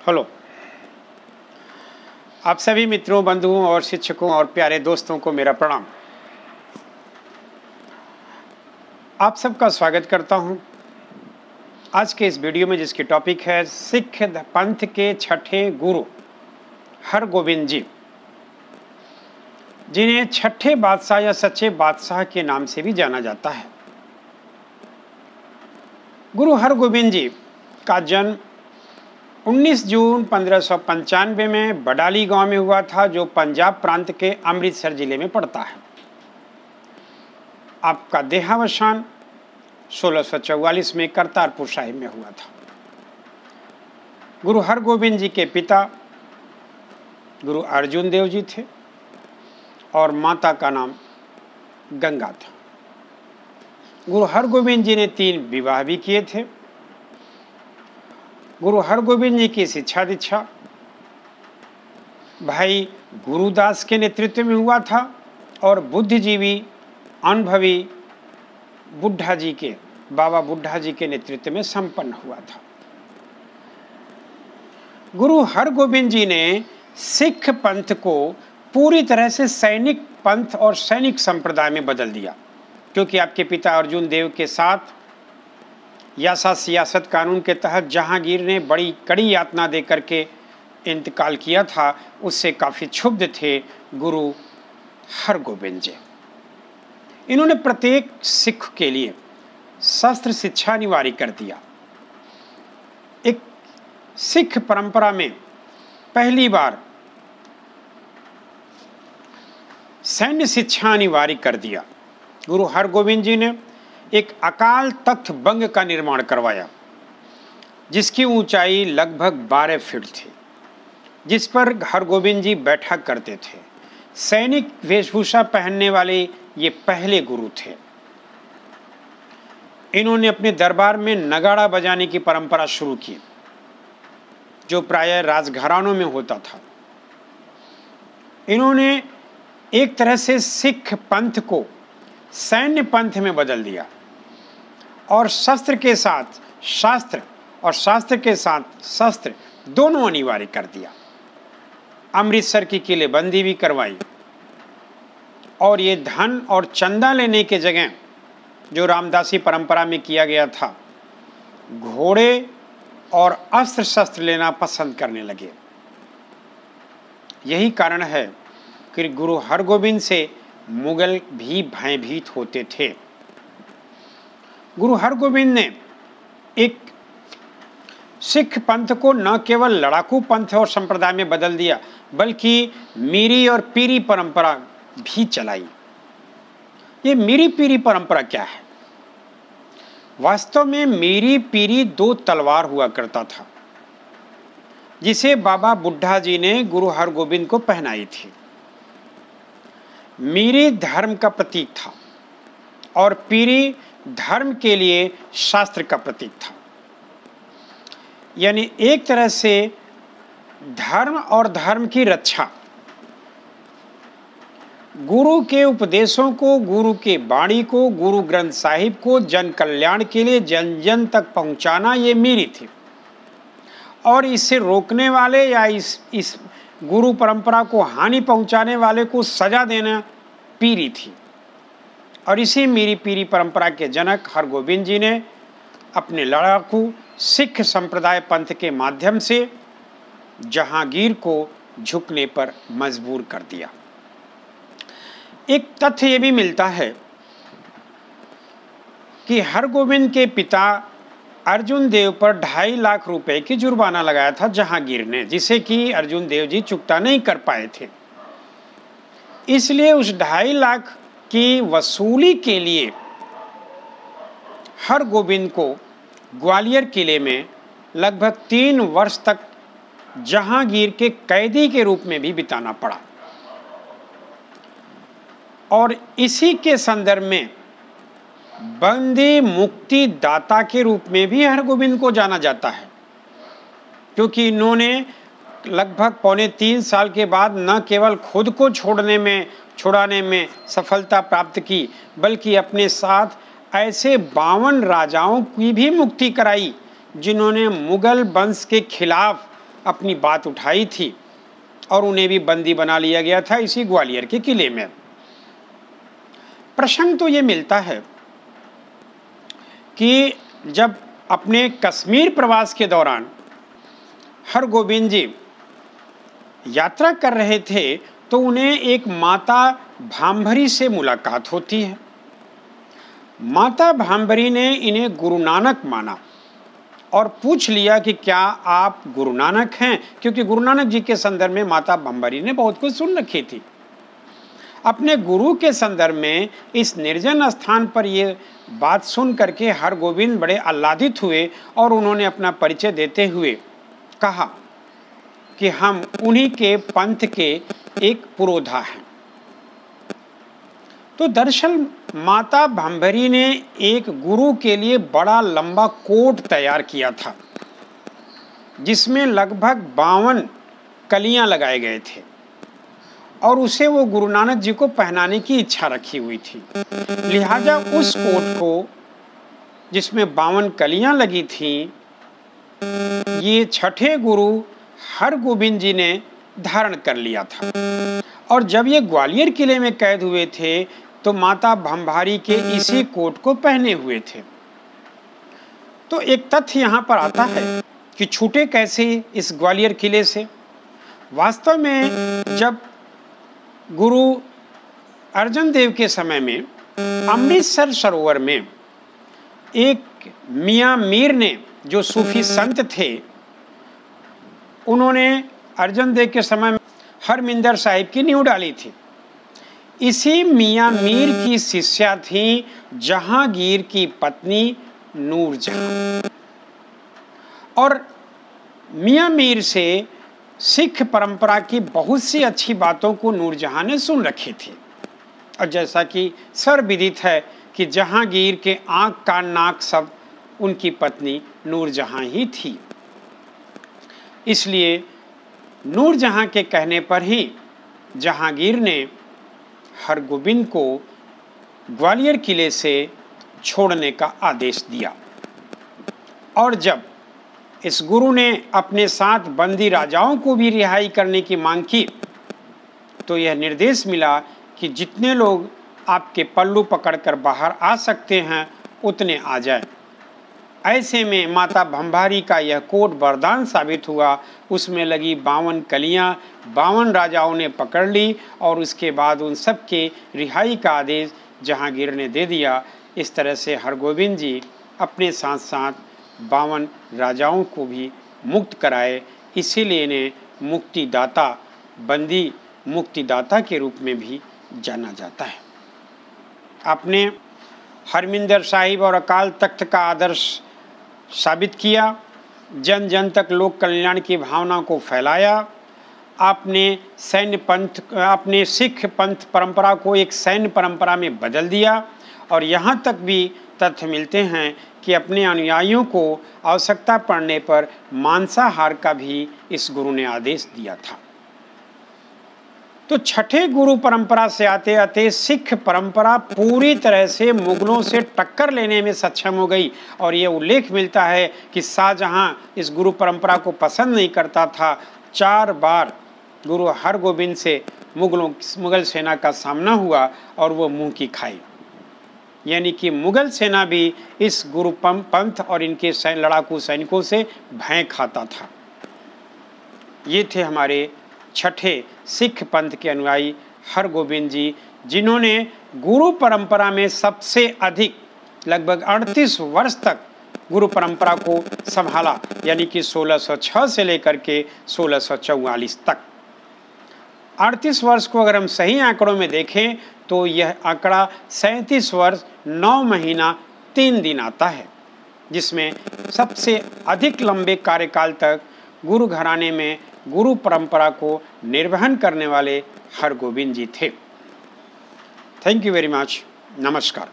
Hello, आप सभी मित्रों, बंधुओं और शिक्षकों और प्यारे दोस्तों को मेरा प्रणाम। आप सबका स्वागत करता हूं आज के इस वीडियो में, जिसकी टॉपिक है सिख पंथ के छठे गुरु हरगोबिंद जी, जिन्हें छठे बादशाह या सच्चे बादशाह के नाम से भी जाना जाता है। गुरु हरगोबिंद जी का जन्म 19 जून 1595 में बडाली गांव में हुआ था, जो पंजाब प्रांत के अमृतसर जिले में पड़ता है। आपका देहावसान 1644 में करतारपुर साहिब में हुआ था। गुरु हरगोबिंद जी के पिता गुरु अर्जुन देव जी थे और माता का नाम गंगा था। गुरु हरगोबिंद जी ने 3 विवाह भी किए थे। गुरु हरगोबिंद जी की शिक्षा दीक्षा भाई गुरुदास के नेतृत्व में हुआ था और बुद्धिजीवी अनुभवी बुढ़ा जी के बाबा बुढ़ा जी के नेतृत्व में संपन्न हुआ था। गुरु हरगोबिंद जी ने सिख पंथ को पूरी तरह से सैनिक पंथ और सैनिक संप्रदाय में बदल दिया, क्योंकि आपके पिता अर्जुन देव के साथ यासा सियासत कानून के तहत जहांगीर ने बड़ी कड़ी यातना दे करके इंतकाल किया था, उससे काफ़ी क्षुब्ध थे गुरु हरगोबिंद जी। इन्होंने प्रत्येक सिख के लिए शस्त्र शिक्षा अनिवार्य कर दिया। एक सिख परंपरा में पहली बार सैन्य शिक्षा अनिवार्य कर दिया। गुरु हरगोबिंद जी ने एक अकाल तख्त बंग का निर्माण करवाया, जिसकी ऊंचाई लगभग 12 फीट थी, जिस पर हरगोबिंद जी बैठा करते थे। सैनिक वेशभूषा पहनने वाले ये पहले गुरु थे। इन्होंने अपने दरबार में नगाड़ा बजाने की परंपरा शुरू की, जो प्रायः राजघरानों में होता था। इन्होंने एक तरह से सिख पंथ को सैन्य पंथ में बदल दिया और शस्त्र के साथ शास्त्र और शास्त्र के साथ शस्त्र दोनों अनिवार्य कर दिया। अमृतसर की किलेबंदी भी करवाई और ये धन और चंदा लेने के जगह, जो रामदासी परंपरा में किया गया था, घोड़े और अस्त्र शस्त्र लेना पसंद करने लगे। यही कारण है कि गुरु हरगोबिंद से मुगल भी भयभीत होते थे। गुरु हरगोबिंद ने एक सिख पंथ को न केवल लड़ाकू पंथ और संप्रदाय में बदल दिया, बल्कि मीरी और पीरी परंपरा भी चलाई। ये मीरी पीरी परंपरा क्या है? वास्तव में मीरी पीरी 2 तलवार हुआ करता था, जिसे बाबा बुढ़ा जी ने गुरु हरगोबिंद को पहनाई थी। मीरी धर्म का प्रतीक था और पीरी धर्म के लिए शास्त्र का प्रतीक था। यानी एक तरह से धर्म और धर्म की रक्षा, गुरु के उपदेशों को, गुरु के वाणी को, गुरु ग्रंथ साहिब को जन कल्याण के लिए जन जन तक पहुंचाना, ये मीरी थी। और इससे रोकने वाले या इस गुरु परंपरा को हानि पहुंचाने वाले को सजा देना पीरी थी। और इसी मीरी पीरी परंपरा के जनक हरगोबिंद जी ने अपने लड़ाकू सिख संप्रदाय पंथ के माध्यम से जहांगीर को झुकने पर मजबूर कर दिया। एक तथ्य ये भी मिलता है कि हरगोबिंद के पिता अर्जुन देव पर 2.5 लाख रुपए की जुर्माना लगाया था जहांगीर ने, जिसे कि अर्जुन देव जी चुकता नहीं कर पाए थे। इसलिए उस 2.5 लाख की वसूली के लिए हरगोबिंद को ग्वालियर किले में लगभग 3 वर्ष तक जहांगीर के कैदी के रूप में भी बिताना पड़ा। और इसी के संदर्भ में बंदी मुक्ति दाता के रूप में भी हरगोबिंद को जाना जाता है, क्योंकि इन्होंने लगभग 3.25 साल के बाद न केवल खुद को छुड़ाने में सफलता प्राप्त की, बल्कि अपने साथ ऐसे 52 राजाओं की भी मुक्ति कराई जिन्होंने मुगल वंश के खिलाफ अपनी बात उठाई थी और उन्हें भी बंदी बना लिया गया था इसी ग्वालियर के किले में। प्रसंग तो ये मिलता है कि जब अपने कश्मीर प्रवास के दौरान हरगोविंद जी यात्रा कर रहे थे तो उन्हें एक माता भांभरी से मुलाकात होती है। माता भांभरी ने इन्हें गुरु नानक माना और पूछ लिया कि क्या आप गुरु नानक हैं, क्योंकि गुरु नानक जी के संदर्भ में माता भांभरी ने बहुत कुछ सुन रखी थी। अपने गुरु के संदर्भ में इस निर्जन स्थान पर ये बात सुन करके हरगोविंद बड़े आह्लादित हुए और उन्होंने अपना परिचय देते हुए कहा कि हम उन्हीं के पंथ के एक पुरोधा हैं। तो दरअसल माता भांभरी ने एक गुरु के लिए बड़ा लंबा कोट तैयार किया था जिसमें लगभग 52 कलियां लगाए गए थे और उसे वो गुरु नानक जी को पहनाने की इच्छा रखी हुई थी। लिहाजा उस कोट को जिसमें 52 कलियां लगी थीं, ये छठे गुरु हरगोविंद जी ने धारण कर लिया था। और जब ये ग्वालियर किले में कैद हुए थे तो माता भांभरी के इसी कोट को पहने हुए थे। तो एक तथ्य यहाँ पर आता है कि छूटे कैसे इस ग्वालियर किले से। वास्तव में जब गुरु अर्जन देव के समय में अमृतसर सरोवर में एक मियाँ मीर ने, जो सूफी संत थे, उन्होंने अर्जन देव के समय में हरमिंदर साहिब की नींव डाली थी। इसी मियाँ मीर की शिष्या थी जहांगीर की पत्नी नूरजहां। और मियाँ मीर से सिख परंपरा की बहुत सी अच्छी बातों को नूरजहां ने सुन रखी थी। और जैसा कि सर्वविदित है कि जहांगीर के आँख कान नाक सब उनकी पत्नी नूरजहां ही थी। इसलिए नूरजहां के कहने पर ही जहांगीर ने हरगोविंद को ग्वालियर किले से छोड़ने का आदेश दिया। और जब इस गुरु ने अपने साथ बंदी राजाओं को भी रिहाई करने की मांग की तो यह निर्देश मिला कि जितने लोग आपके पल्लू पकड़कर बाहर आ सकते हैं उतने आ जाए। ऐसे में माता भांभरी का यह कोट वरदान साबित हुआ। उसमें लगी 52 कलियां 52 राजाओं ने पकड़ ली और उसके बाद उन सब के रिहाई का आदेश जहांगीर ने दे दिया। इस तरह से हरगोविंद जी अपने साथ साथ 52 राजाओं को भी मुक्त कराए। इसीलिए इन्हें मुक्तिदाता, बंदी मुक्तिदाता के रूप में भी जाना जाता है। आपने हरमिंदर साहिब और अकाल तख्त का आदर्श साबित किया, जन जन तक लोक कल्याण की भावना को फैलाया। आपने सैन्य पंथ, आपने सिख पंथ परंपरा को एक सैन्य परंपरा में बदल दिया। और यहाँ तक भी तथ्य मिलते हैं कि अपने अनुयायियों को आवश्यकता पड़ने पर मांसाहार का भी इस गुरु ने आदेश दिया था। तो छठे गुरु परंपरा से आते आते सिख परंपरा पूरी तरह से मुगलों से टक्कर लेने में सक्षम हो गई। और ये उल्लेख मिलता है कि शाहजहां इस गुरु परंपरा को पसंद नहीं करता था। 4 बार गुरु हरगोविंद से मुगल सेना का सामना हुआ और वो मुंह की खाई। यानी कि मुगल सेना भी इस गुरु पंथ और इनके लड़ाकू सैनिकों से भय खाता था। ये थे हमारे छठे सिख पंथ के अनुयायी हरगोविंद जी, जिन्होंने गुरु परंपरा में सबसे अधिक लगभग 38 वर्ष तक गुरु परंपरा को संभाला। यानी कि 1606 से लेकर के 1644 तक। 38 वर्ष को अगर हम सही आंकड़ों में देखें तो यह आंकड़ा 37 वर्ष 9 महीना 3 दिन आता है, जिसमें सबसे अधिक लंबे कार्यकाल तक गुरु घराने में गुरु परंपरा को निर्वहन करने वाले हरगोविंद जी थे। Thank you very much. नमस्कार।